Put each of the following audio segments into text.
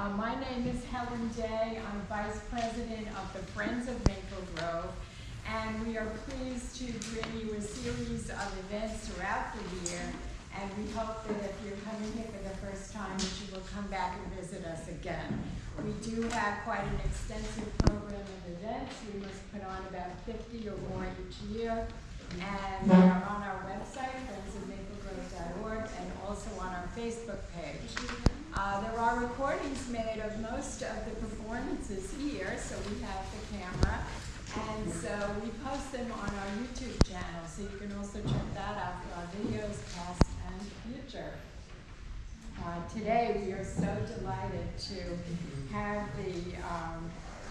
My name is Helen Day. I'm Vice President of the Friends of Maple Grove, and we are pleased to bring you a series of events throughout the year, and we hope that if you're coming here for the first time, that you will come back and visit us again. We do have quite an extensive program of events. We must put on about 50 or more each year, and they are on our website, friendsofmaplegrove.org, and also on our Facebook page. There are recordings made of most of the performances here, so we have the camera, and so we post them on our YouTube channel, so you can also check that out for our videos, past and future. Today we are so delighted to have the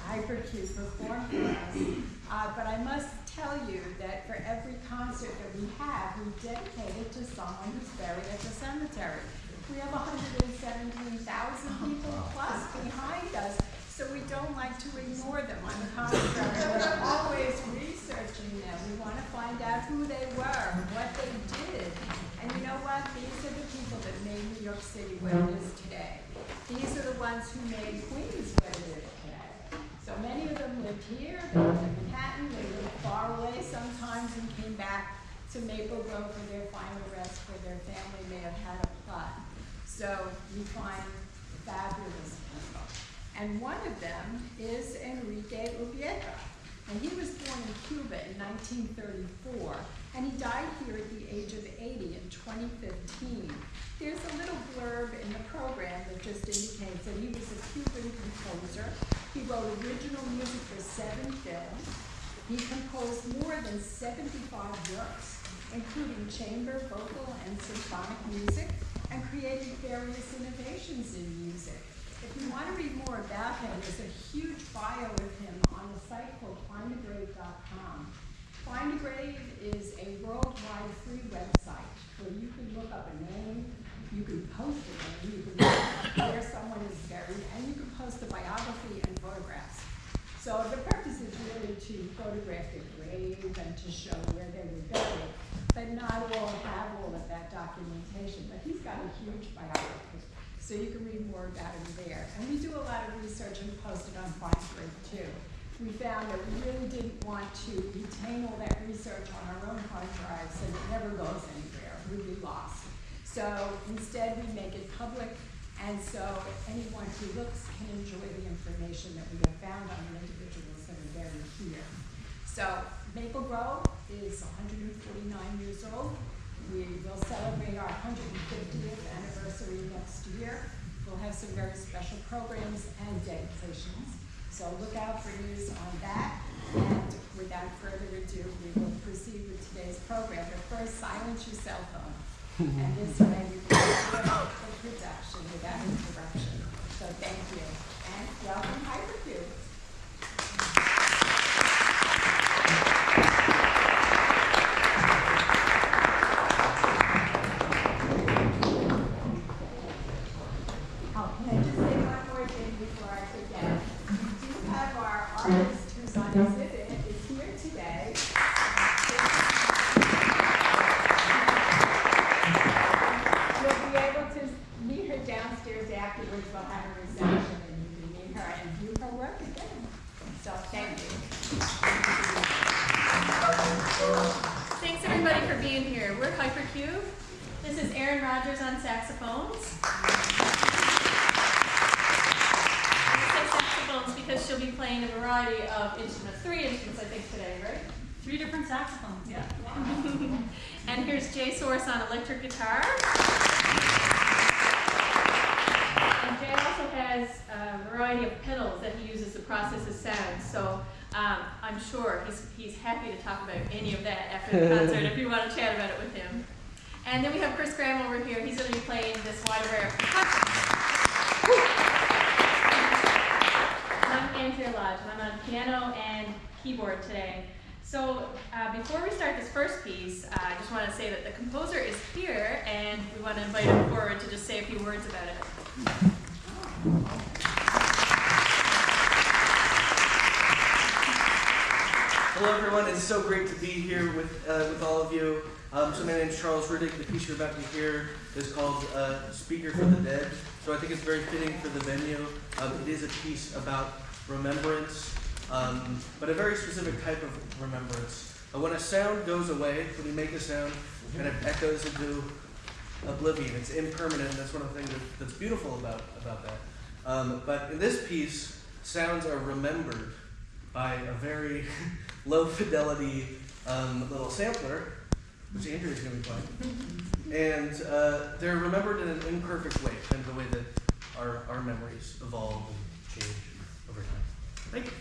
Hypercube perform for us, but I must tell you that for every concert that we have, we dedicate it to someone who's buried at the cemetery. We have 117,000 people plus behind us, so we don't like to ignore them. On the contrary, we're always researching them. We want to find out who they were, what they did. And you know what? These are the people that made New York City what it is today. These are the ones who made Queens what it is today. So many of them lived here, they lived in Manhattan, they lived far away sometimes and came back to Maple Grove for their final rest where their family may have had a plot. So we find fabulous people. And one of them is Enrique Urbieta. And he was born in Cuba in 1934, and he died here at the age of 80 in 2015. There's a little blurb in the program that just indicates that he was a Cuban composer. He wrote original music for 7 films. He composed more than 75 works, including chamber, vocal, and symphonic music, and created various innovations in music. If you want to read more about him, there's a huge bio of him on a site called findagrave.com. Find a Grave is a worldwide free website where you can look up a name, you can post a name, you can look up where someone is buried, and you can post a biography and photographs. So the purpose is really to photograph the grave and to show where they were buried, but not all have all of that documentation. But he's got a huge biography, so you can read more about him there. And we do a lot of research and post it on Find Grave too. We found that we really didn't want to retain all that research on our own hard drives, and it never goes anywhere. We'd be lost. So instead, we make it public, and so anyone who looks can enjoy the information that we have found on the individuals that are buried here. So Maple Grove is 149 years old. We will celebrate our 150th anniversary next year. We'll have some very special programs and dedications. So look out for news on that. And without further ado, we will proceed with today's program. But first, silence your cell phone. And this way we can do the production without interruption. So thank you. And welcome, Hypercube. Artist who's on exhibit is here today. You'll be able to meet her downstairs afterwards. We'll have a reception and you can meet her and view her work again. So thank you. Thanks everybody for being here. We're Hypercube. This is Erin Rogers on saxophones. Because she'll be playing a variety of instruments, 3 instruments I think today, right? 3 different saxophones, yeah. And here's Jay Source on electric guitar. And Jay also has a variety of pedals that he uses to process his sound, so I'm sure he's happy to talk about any of that after the concert if you want to chat about it with him. And then we have Chris Graham over here. He's going to be playing this wide array of percussion. Andrea Lodge, and I'm on piano and keyboard today. So before we start this first piece, I just want to say that the composer is here, and we want to invite him forward to just say a few words about it. Hello everyone, it's so great to be here with all of you. So my name is Charles Rudig. The piece you're about to hear is called Speaker for the Dead. So I think it's very fitting for the venue. It is a piece about remembrance, but a very specific type of remembrance. When a sound goes away, when you make a sound, and it echoes into oblivion, it's impermanent. That's one of the things that's beautiful about that. But in this piece, sounds are remembered by a very low fidelity little sampler, which Andrew is going to be playing. And they're remembered in an imperfect way, kind of the way that our memories evolve and change over time. Thank you.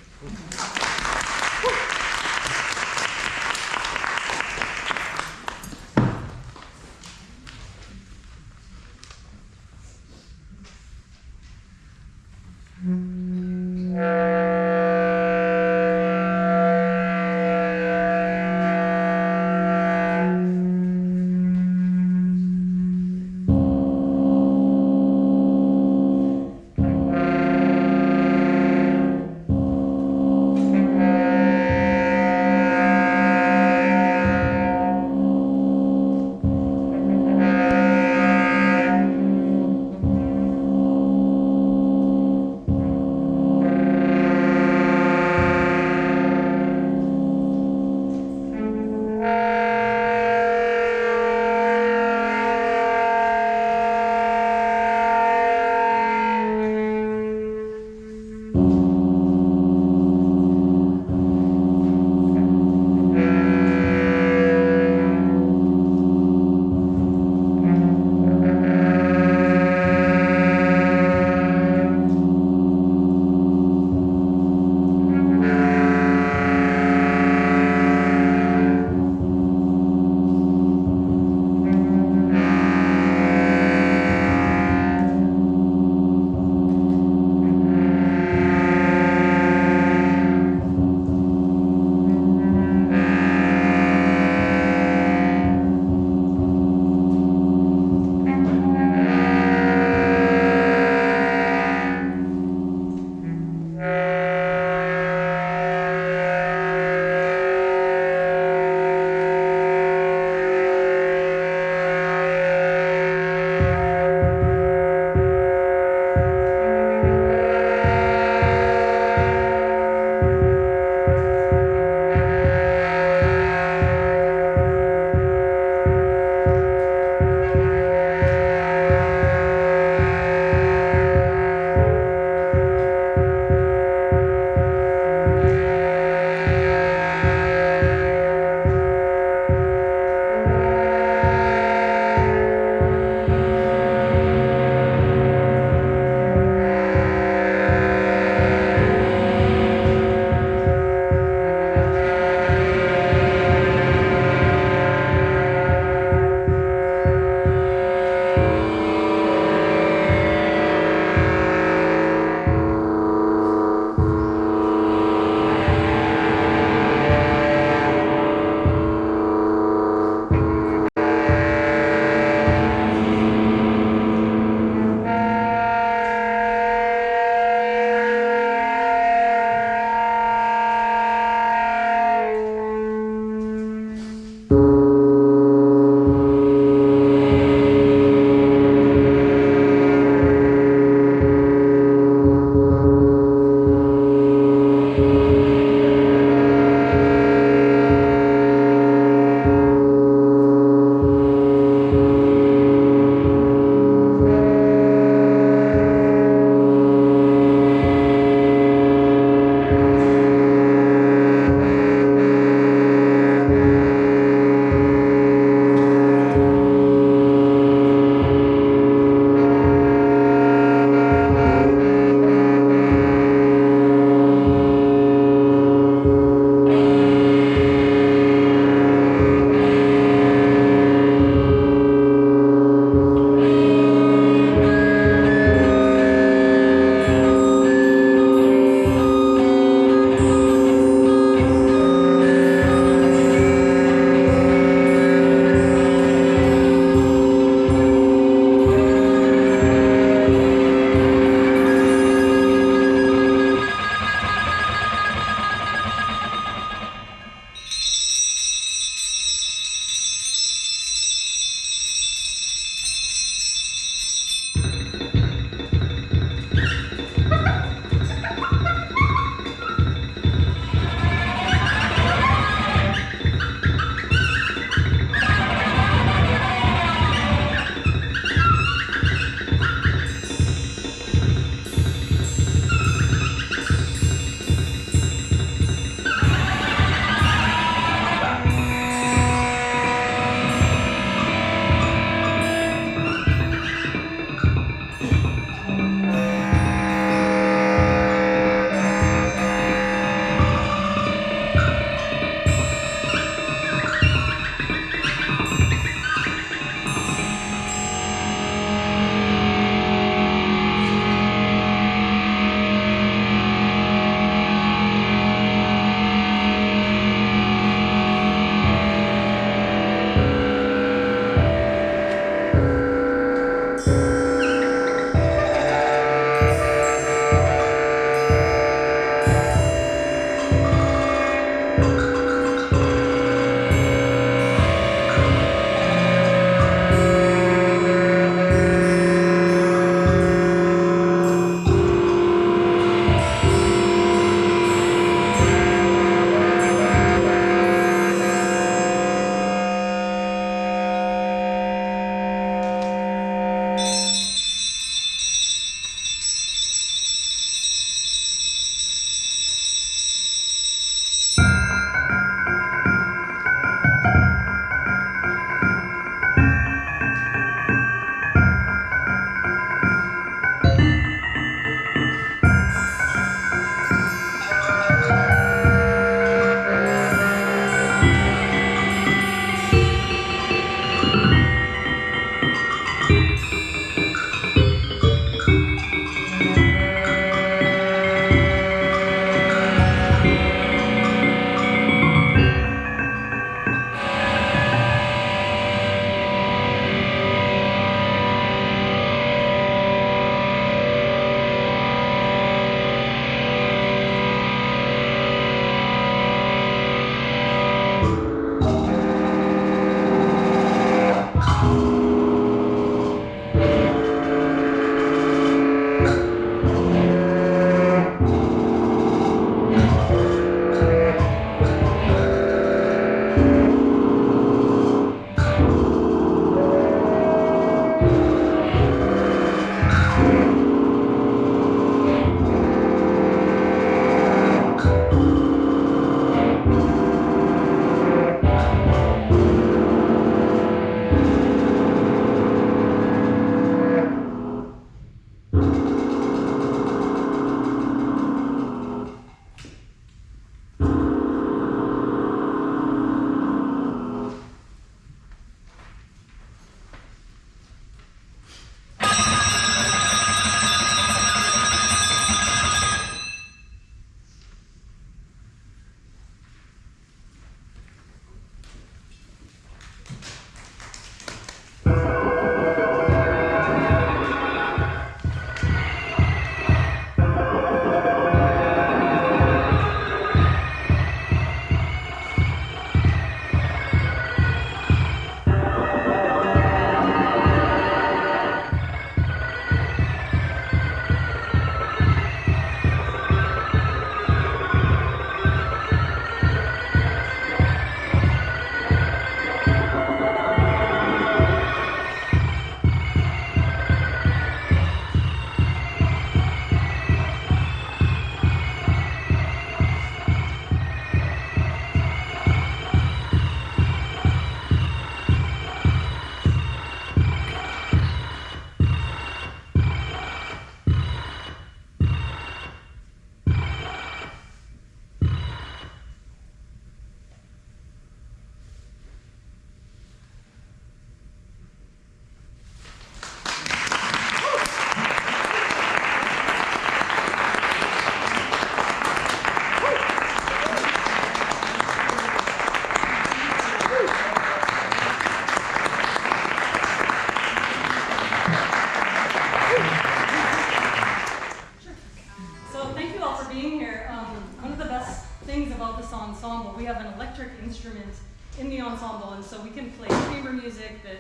in the ensemble, and so we can play chamber music that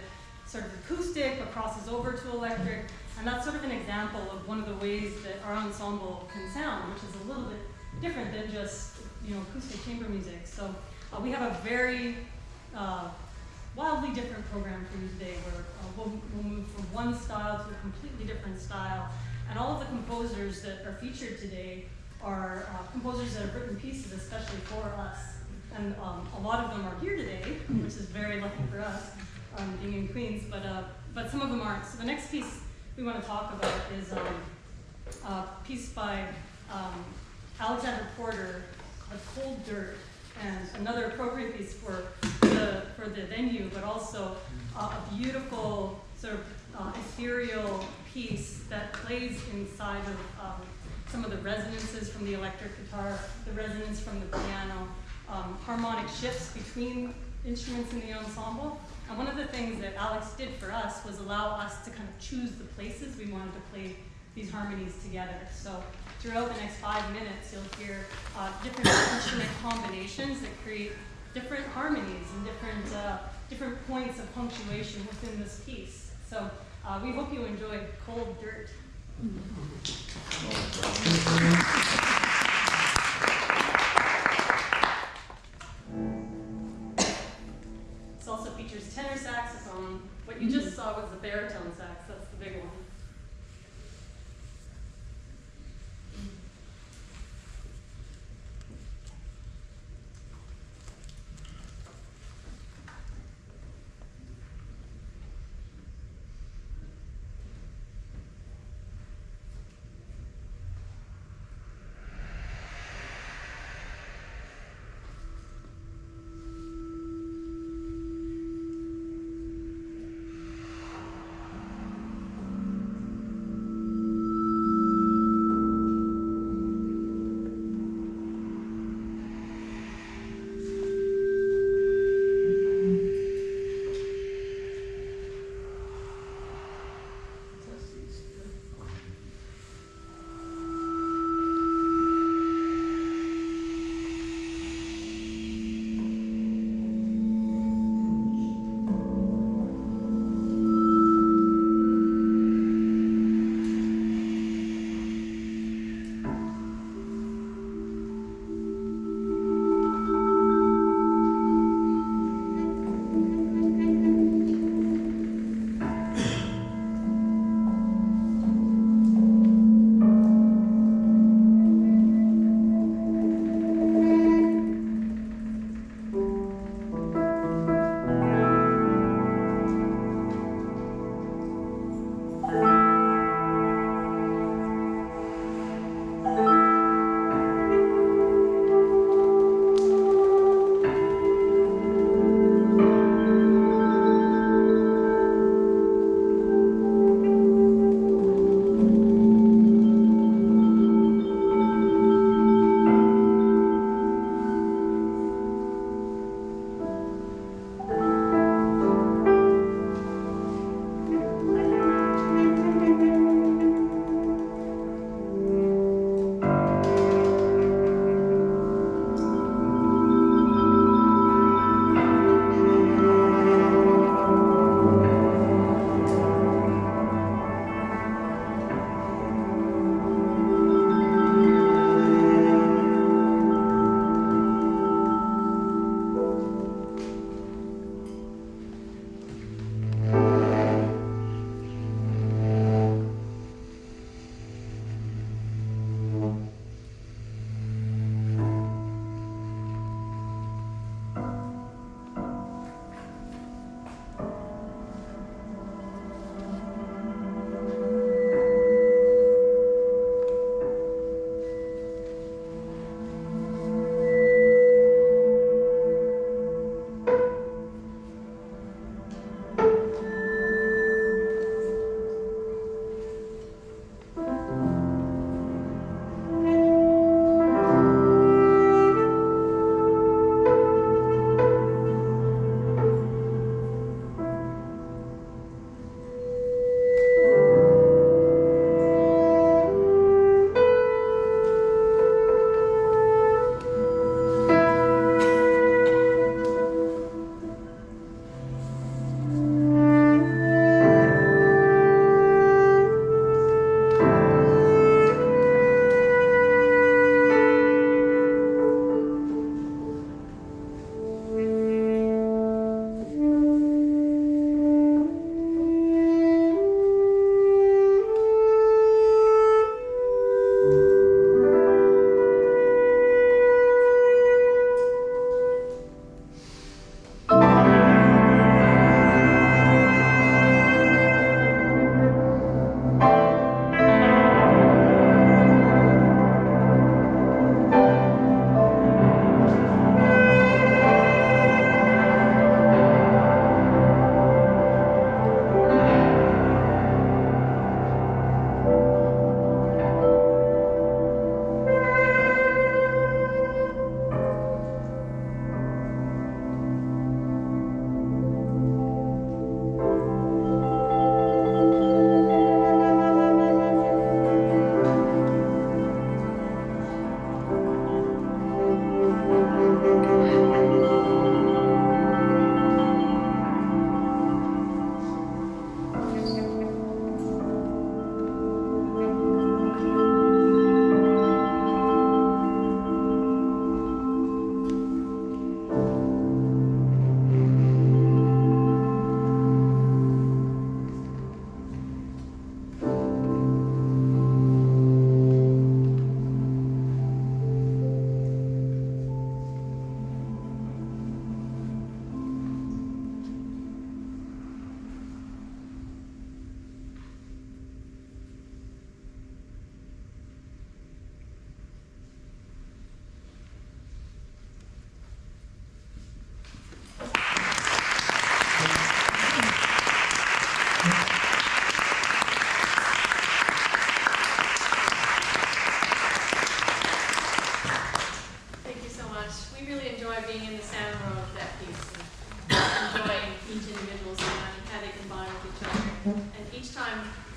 sort of acoustic but crosses over to electric, and that's sort of an example of one of the ways that our ensemble can sound, which is a little bit different than just acoustic chamber music. So we have a very wildly different program for you today, where we'll move from one style to a completely different style, and all of the composers that are featured today are composers that have written pieces especially for us. And a lot of them are here today, which is very lucky for us, being in Queens, but some of them aren't. So the next piece we want to talk about is a piece by Alexander Porter, The Cold Dirt, and another appropriate piece for the venue, but also a beautiful sort of ethereal piece that plays inside of some of the resonances from the electric guitar, the resonance from the piano, harmonic shifts between instruments in the ensemble. And one of the things that Alex did for us was allow us to kind of choose the places we wanted to play these harmonies together. So throughout the next 5 minutes, you'll hear different instrument combinations that create different harmonies and different points of punctuation within this piece. So we hope you enjoyed Cold Dirt. This also features tenor saxophone. What you just saw was the baritone sax, that's the big one.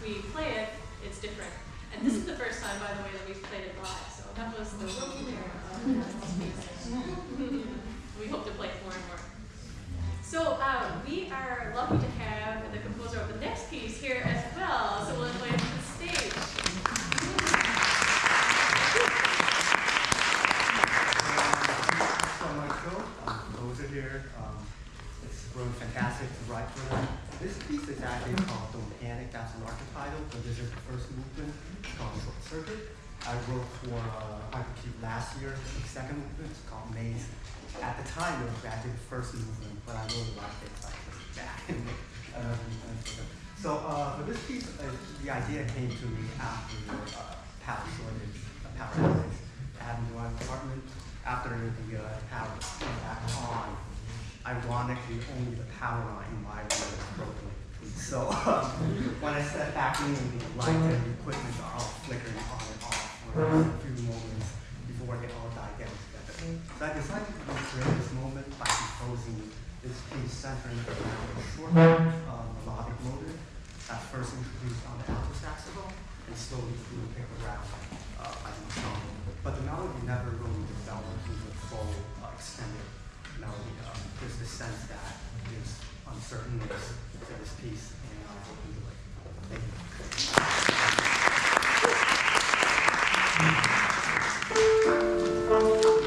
we play it, it's different. And this is the first time, by the way, that we've played it live. So that was the premiere of this piece. We hope to play it more and more. So we are lucky to have the composer of the next piece here as well. So we'll invite him to the stage. So my show, composer here. It's really fantastic to write for them. This piece is actually called Don't Panic. That's an archetypal, but this is the first movement. It's called Short Circuit. I wrote for Hypercube last year. The second movement is called Maze. At the time, it was actually the first movement, but I really liked it, so I put it back. So for this piece, the idea came to me after power shortage, power outage. I had one apartment. After the power came back on, ironically, only the power line in my room was broken. So when I sat back in, the light and the equipment are all flickering on and off for a few moments before they all die down together. So I decided to recreate this moment by composing this piece centering around a short melodic motive that first introduced on the alto saxophone and slowly grew picked around by the ensemble. But the melody never really developed into a full extended melody. There's the sense that there's uncertainness to this piece, and I hope you enjoy it. Thank you.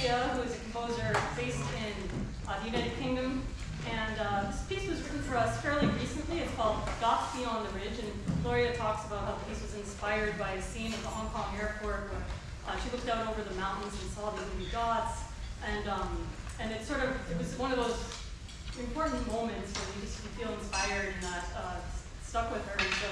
Gloria, who is a composer based in the United Kingdom. And this piece was written for us fairly recently. It's called Dots Beyond the Ridge. And Gloria talks about how the piece was inspired by a scene at the Hong Kong airport where she looked out over the mountains and saw these little dots. And it was one of those important moments where you feel inspired, and that stuck with her. And so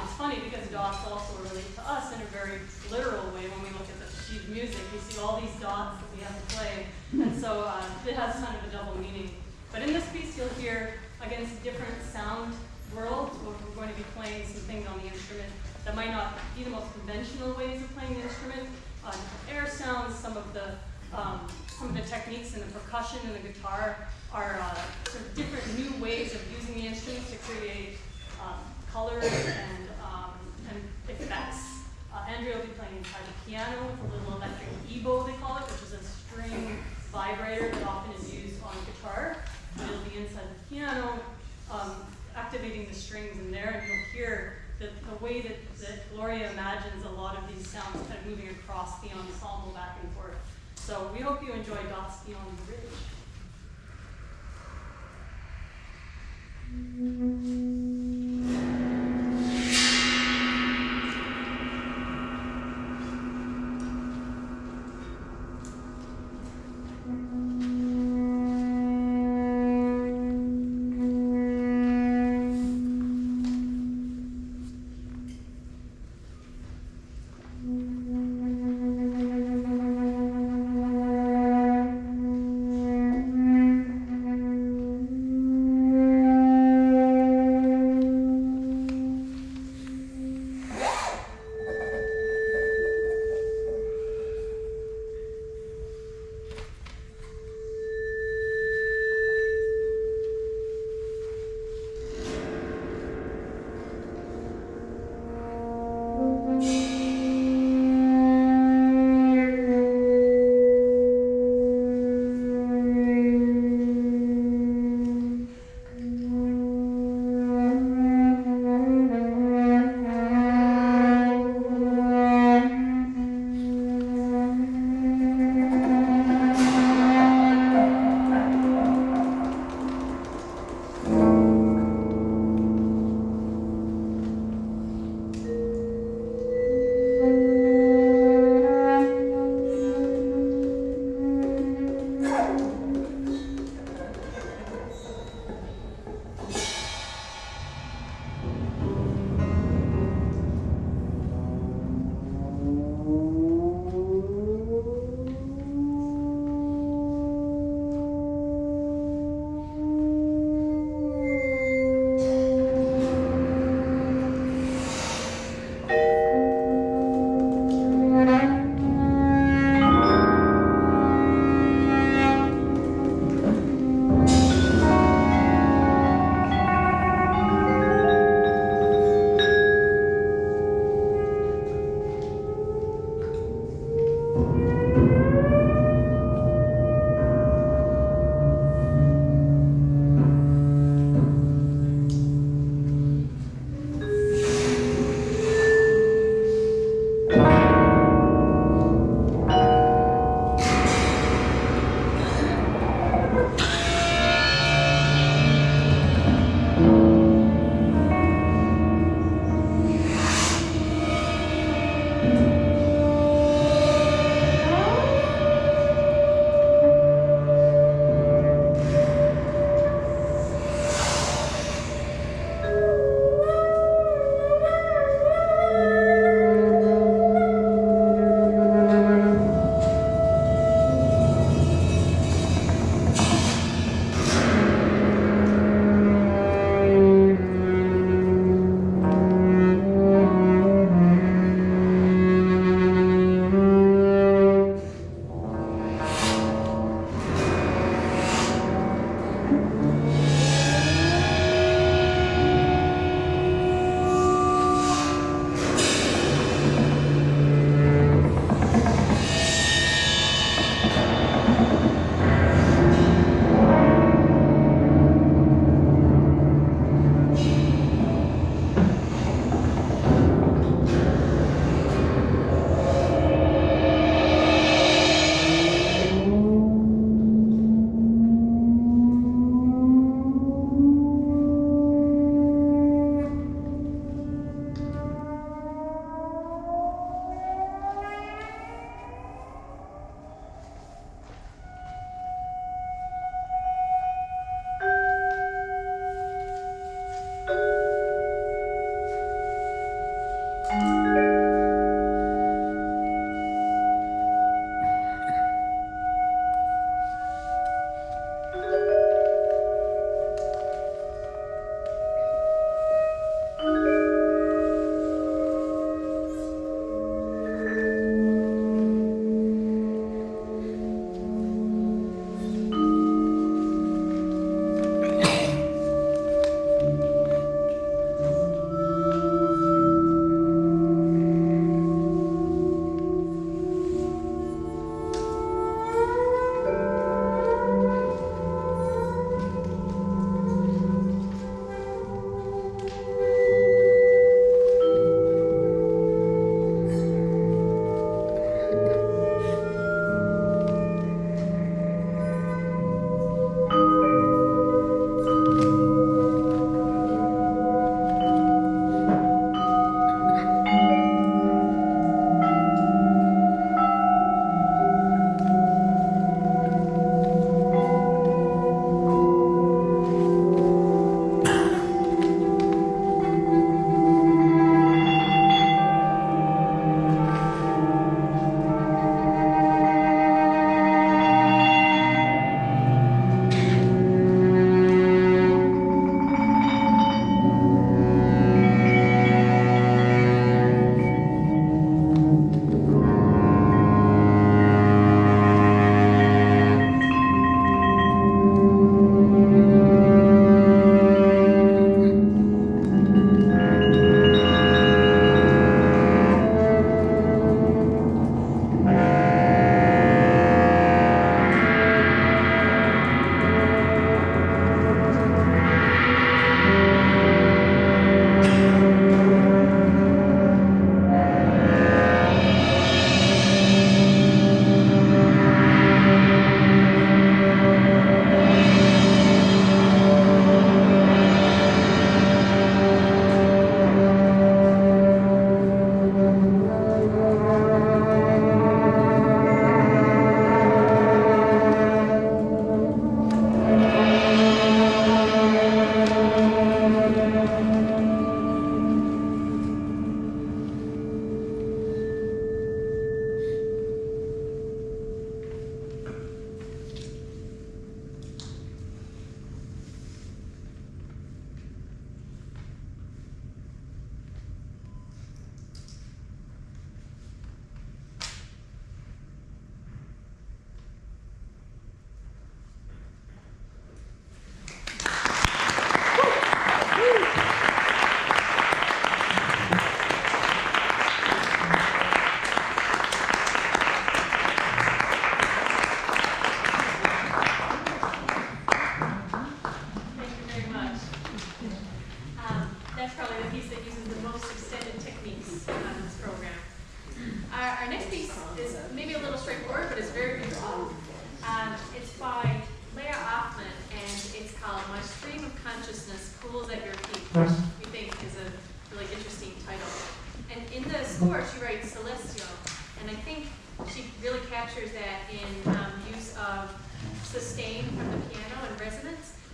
it's funny because dots also relate to us in a very literal way. When we look at the sheet of music, we see all these dots that we have to play. And so it has kind of a double meaning. But in this piece, you'll hear, against different sound worlds, where we're going to be playing some things on the instrument that might not be the most conventional ways of playing the instrument. Air sounds, some of the techniques in the percussion and the guitar are sort of different new ways of using the instruments to create colors and effects. Andrea will be playing inside the piano with a little electric ebow, they call it, which is a string vibrator that often is used on guitar. And it'll be inside the piano, activating the strings in there, and you'll hear the way that Gloria imagines a lot of these sounds kind of moving across the ensemble back and forth. So we hope you enjoy Dots Beyond the Ridge.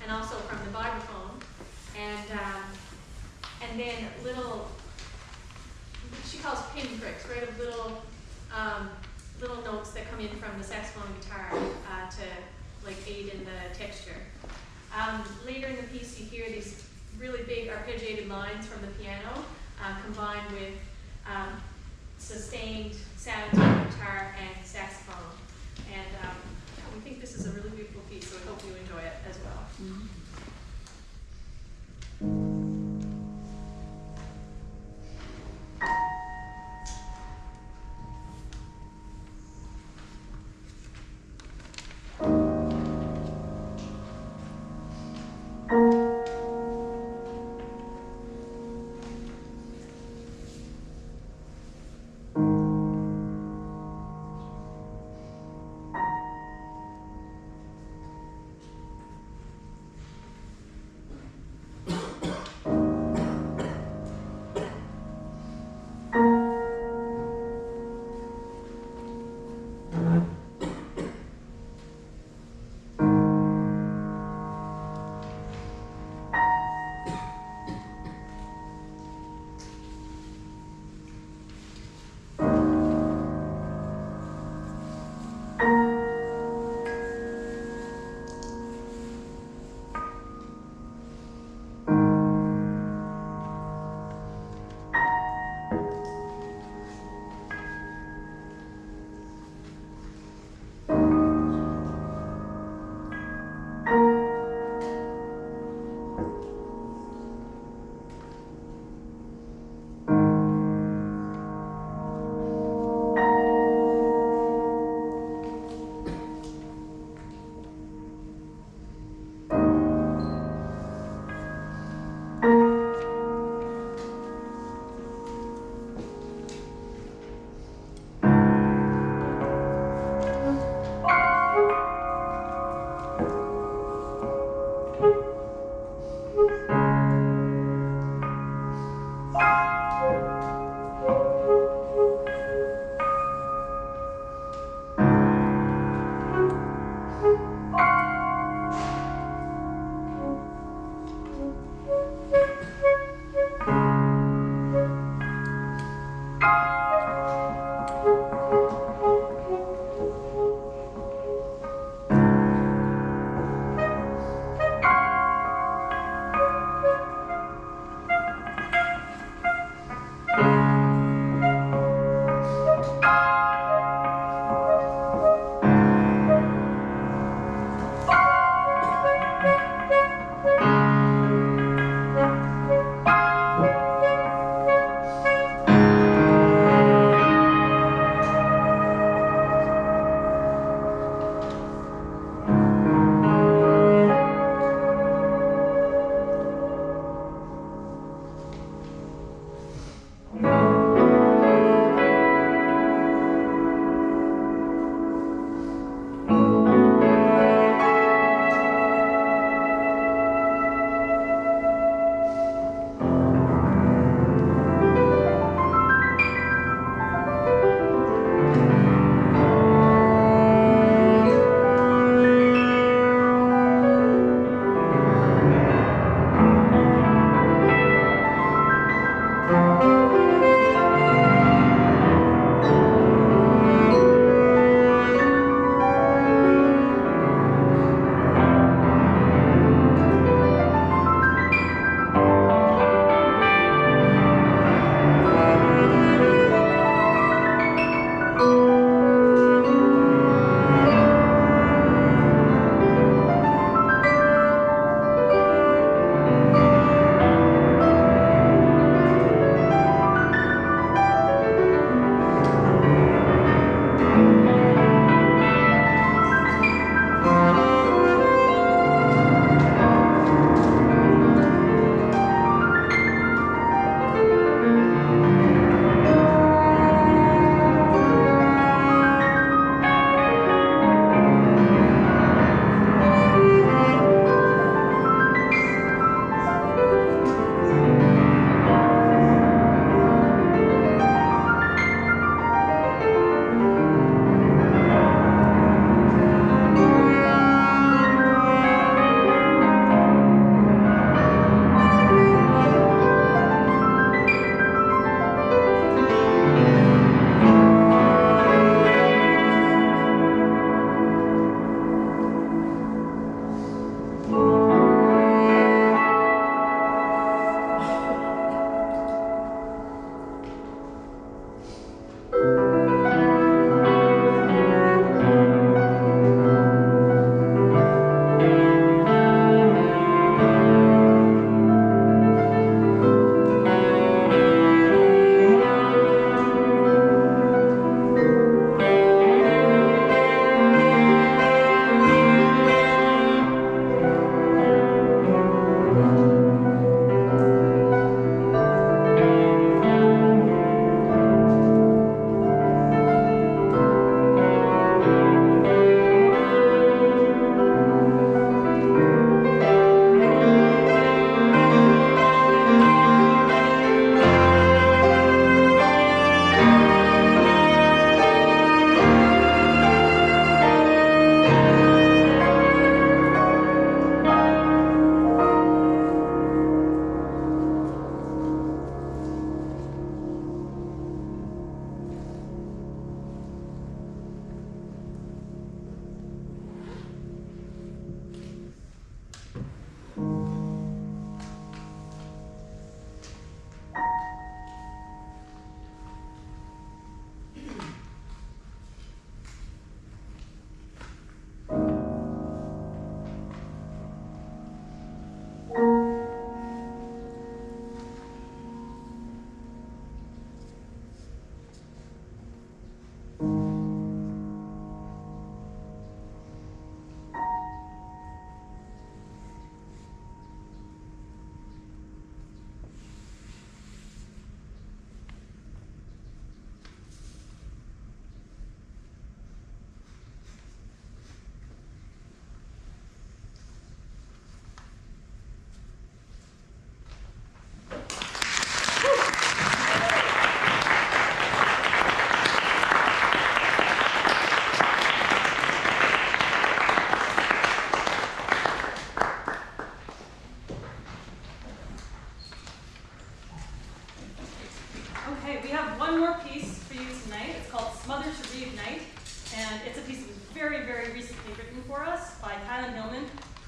and also from the vibraphone, and then little, she calls pinpricks, right, of little little notes that come in from the saxophone and guitar to like aid in the texture. Later in the piece, you hear these really big arpeggiated lines from the piano combined with sustained sounds from guitar and saxophone. And we think this is a really beautiful piece, so we hope you enjoy it as well. Mm-hmm.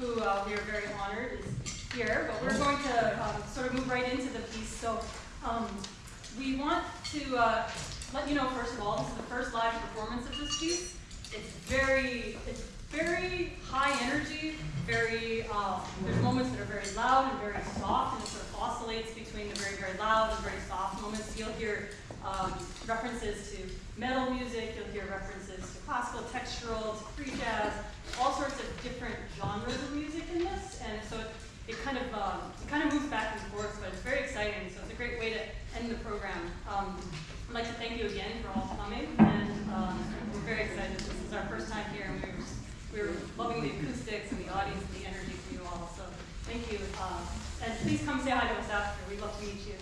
who we are very honored is here, but we're going to sort of move right into the piece. So we want to let you know, first of all, this is the first live performance of this piece. It's very high energy, there's moments that are very loud and very soft, and it sort of oscillates between the very loud and very soft moments. You'll hear references to metal music, you'll hear references to classical, textural, to free jazz, all sorts of different genres of music in this, and so it kind of moves back and forth, but it's very exciting, so it's a great way to end the program. I'd like to thank you again for all coming, and we're very excited. This is our first time here, and we're loving the acoustics and the audience and the energy from you all, so thank you. And please come say hi to us after. We'd love to meet you.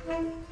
Thank you.